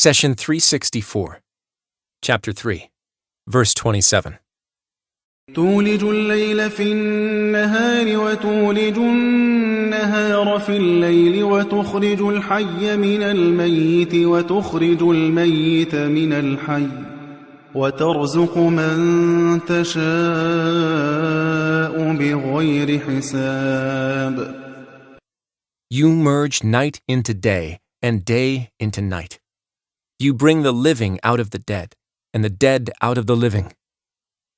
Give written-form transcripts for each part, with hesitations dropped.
Session 364, Chapter 3, Verse 27. تولج الليل في النهار وتولج النهار في الليل وتخرج الحي من الميت وتخرج الميت من الحي وترزق من تشاء بغير حساب. You merge night into day and day into night. You bring the living out of the dead and the dead out of the living.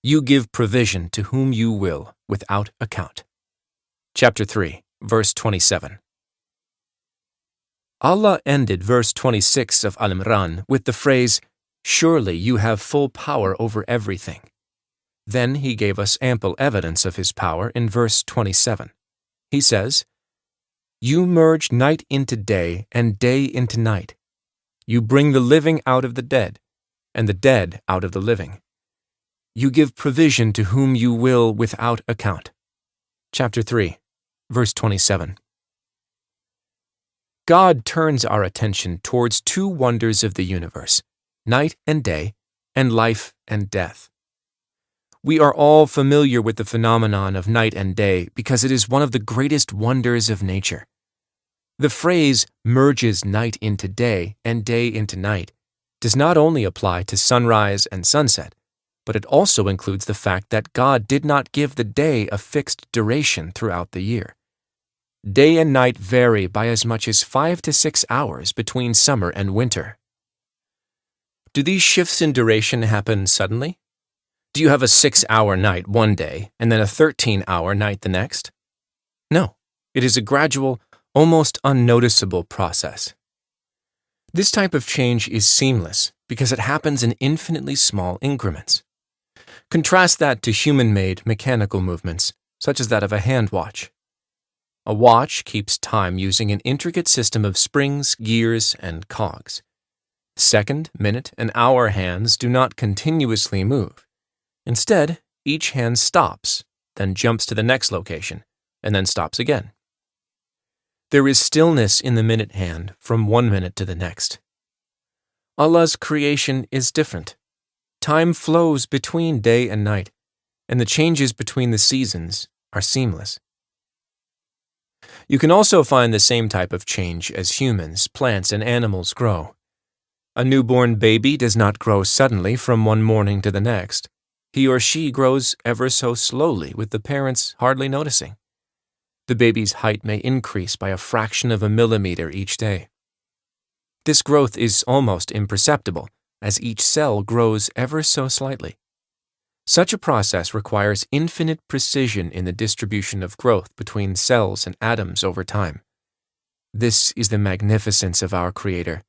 You give provision to whom you will without account. Chapter 3, Verse 27. Allah ended verse 26 of Al Imran with the phrase, "Surely you have full power over everything." Then He gave us ample evidence of His power in verse 27. He says, "You merge night into day and day into night. You bring the living out of the dead and the dead out of the living. You give provision to whom you will without account." Chapter 3, Verse 27. God turns our attention towards two wonders of the universe, night and day, and life and death. We are all familiar with the phenomenon of night and day because it is one of the greatest wonders of nature. The phrase merges night into day and day into night does not only apply to sunrise and sunset, but it also includes the fact that God did not give the day a fixed duration throughout the year. Day and night vary by as much as 5 to 6 hours between summer and winter. Do these shifts in duration happen suddenly? Do you have a 6-hour night one day and then a 13-hour night the next? No, it is a gradual, almost unnoticeable process. This type of change is seamless because it happens in infinitely small increments. Contrast that to human-made mechanical movements, such as that of a hand watch. A watch keeps time using an intricate system of springs, gears, and cogs. Second, minute, and hour hands do not continuously move. Instead, each hand stops, then jumps to the next location, and then stops again. There is stillness in the minute hand from 1 minute to the next. Allah's creation is different. Time flows between day and night, and the changes between the seasons are seamless. You can also find the same type of change as humans, plants, and animals grow. A newborn baby does not grow suddenly from one morning to the next. He or she grows ever so slowly with the parents hardly noticing. The baby's height may increase by a fraction of a millimeter each day. This growth is almost imperceptible, as each cell grows ever so slightly. Such a process requires infinite precision in the distribution of growth between cells and atoms over time. This is the magnificence of our Creator.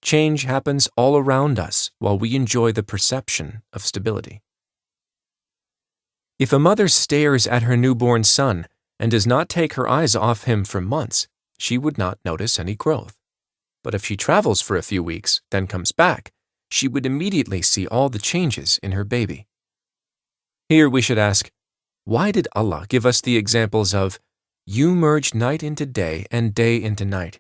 Change happens all around us while we enjoy the perception of stability. If a mother stares at her newborn son and does not take her eyes off him for months, she would not notice any growth. But if she travels for a few weeks, then comes back, she would immediately see all the changes in her baby. Here we should ask, why did Allah give us the examples of, "You merge night into day and day into night.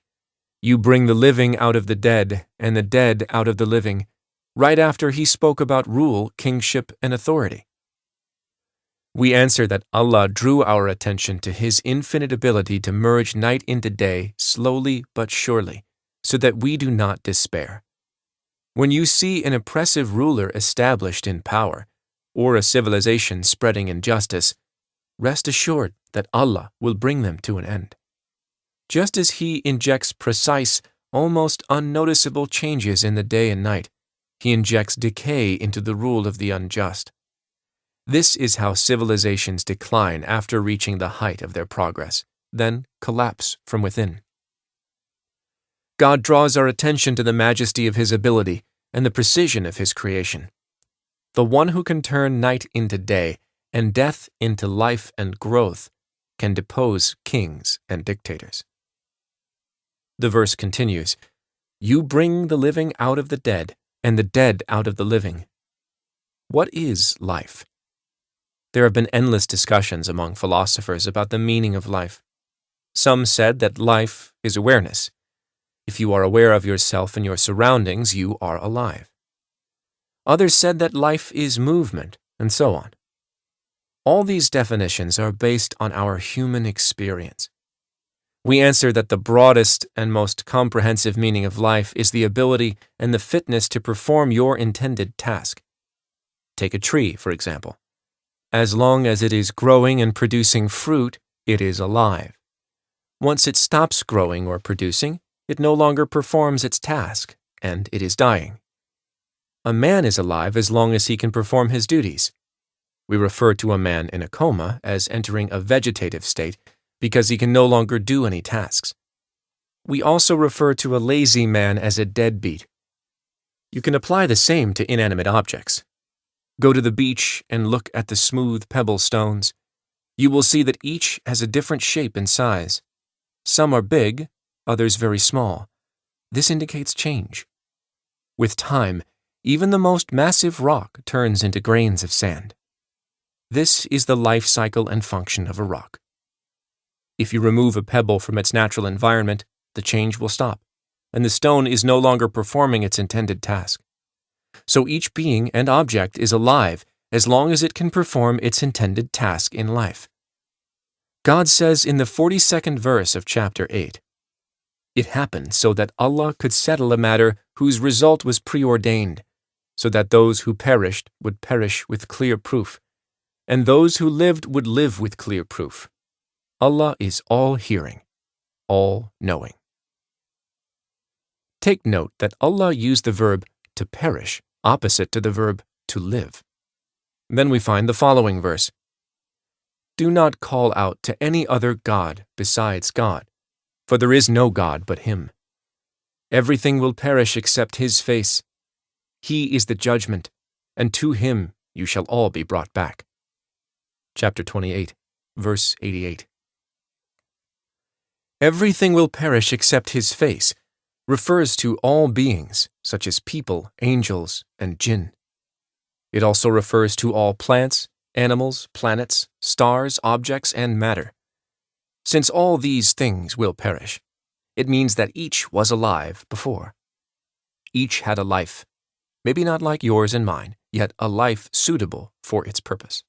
You bring the living out of the dead and the dead out of the living," right after He spoke about rule, kingship, and authority? We answer that Allah drew our attention to His infinite ability to merge night into day slowly but surely, so that we do not despair. When you see an oppressive ruler established in power, or a civilization spreading injustice, rest assured that Allah will bring them to an end. Just as He injects precise, almost unnoticeable changes in the day and night, He injects decay into the rule of the unjust. This is how civilizations decline after reaching the height of their progress, then collapse from within. God draws our attention to the majesty of His ability and the precision of His creation. The one who can turn night into day and death into life and growth can depose kings and dictators. The verse continues, "You bring the living out of the dead and the dead out of the living." What is life? There have been endless discussions among philosophers about the meaning of life. Some said that life is awareness. If you are aware of yourself and your surroundings, you are alive. Others said that life is movement, and so on. All these definitions are based on our human experience. We answer that the broadest and most comprehensive meaning of life is the ability and the fitness to perform your intended task. Take a tree, for example. As long as it is growing and producing fruit, it is alive. Once it stops growing or producing, it no longer performs its task, and it is dying. A man is alive as long as he can perform his duties. We refer to a man in a coma as entering a vegetative state because he can no longer do any tasks. We also refer to a lazy man as a deadbeat. You can apply the same to inanimate objects. Go to the beach and look at the smooth pebble stones. You will see that each has a different shape and size. Some are big, others very small. This indicates change. With time, even the most massive rock turns into grains of sand. This is the life cycle and function of a rock. If you remove a pebble from its natural environment, the change will stop, and the stone is no longer performing its intended task. So each being and object is alive as long as it can perform its intended task in life. God says in the 42nd verse of chapter 8, "It happened so that Allah could settle a matter whose result was preordained, so that those who perished would perish with clear proof, and those who lived would live with clear proof. Allah is all-hearing, all-knowing." Take note that Allah used the verb to perish opposite to the verb to live. Then we find the following verse, "Do not call out to any other God besides God, for there is no God but Him. Everything will perish except His face. He is the judgment, and to Him you shall all be brought back." Chapter 28, verse 88. "Everything will perish except His face" refers to all beings, such as people, angels, and jinn. It also refers to all plants, animals, planets, stars, objects, and matter. Since all these things will perish, it means that each was alive before. Each had a life, maybe not like yours and mine, yet a life suitable for its purpose.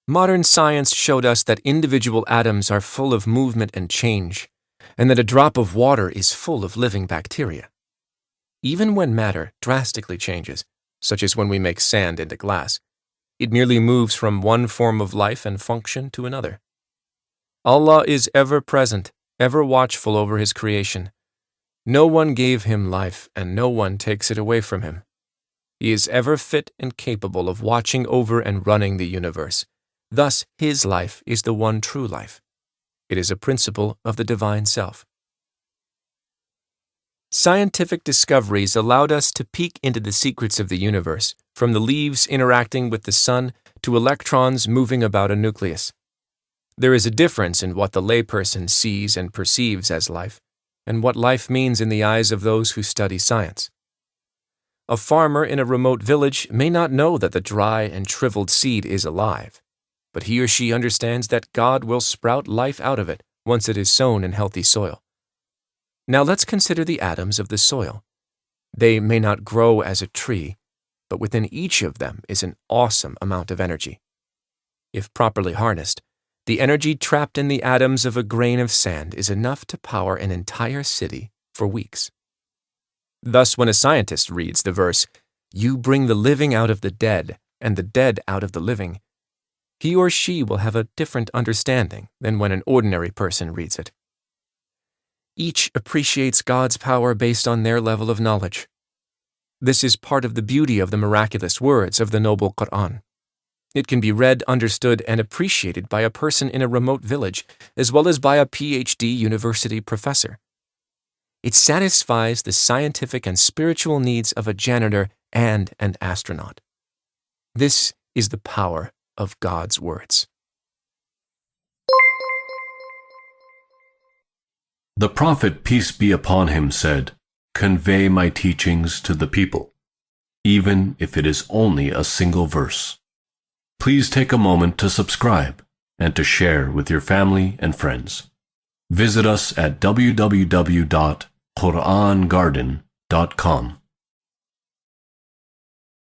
Modern science showed us that individual atoms are full of movement and change, and that a drop of water is full of living bacteria. Even when matter drastically changes, such as when we make sand into glass, it merely moves from one form of life and function to another. Allah is ever present, ever watchful over His creation. No one gave Him life, and no one takes it away from Him. He is ever fit and capable of watching over and running the universe. Thus, His life is the one true life. It is a principle of the divine self. Scientific discoveries allowed us to peek into the secrets of the universe, from the leaves interacting with the sun to electrons moving about a nucleus. There is a difference in what the layperson sees and perceives as life, and what life means in the eyes of those who study science. A farmer in a remote village may not know that the dry and shriveled seed is alive, but he or she understands that God will sprout life out of it once it is sown in healthy soil. Now let's consider the atoms of the soil. They may not grow as a tree, but within each of them is an awesome amount of energy. If properly harnessed, the energy trapped in the atoms of a grain of sand is enough to power an entire city for weeks. Thus, when a scientist reads the verse, "You bring the living out of the dead, and the dead out of the living," he or she will have a different understanding than when an ordinary person reads it. Each appreciates God's power based on their level of knowledge. This is part of the beauty of the miraculous words of the noble Quran. It can be read, understood, and appreciated by a person in a remote village, as well as by a PhD university professor. It satisfies the scientific and spiritual needs of a janitor and an astronaut. This is the power of God's words. The Prophet, peace be upon him, said, "Convey my teachings to the people, even if it is only a single verse." Please take a moment to subscribe and to share with your family and friends. Visit us at www.QuranGarden.com.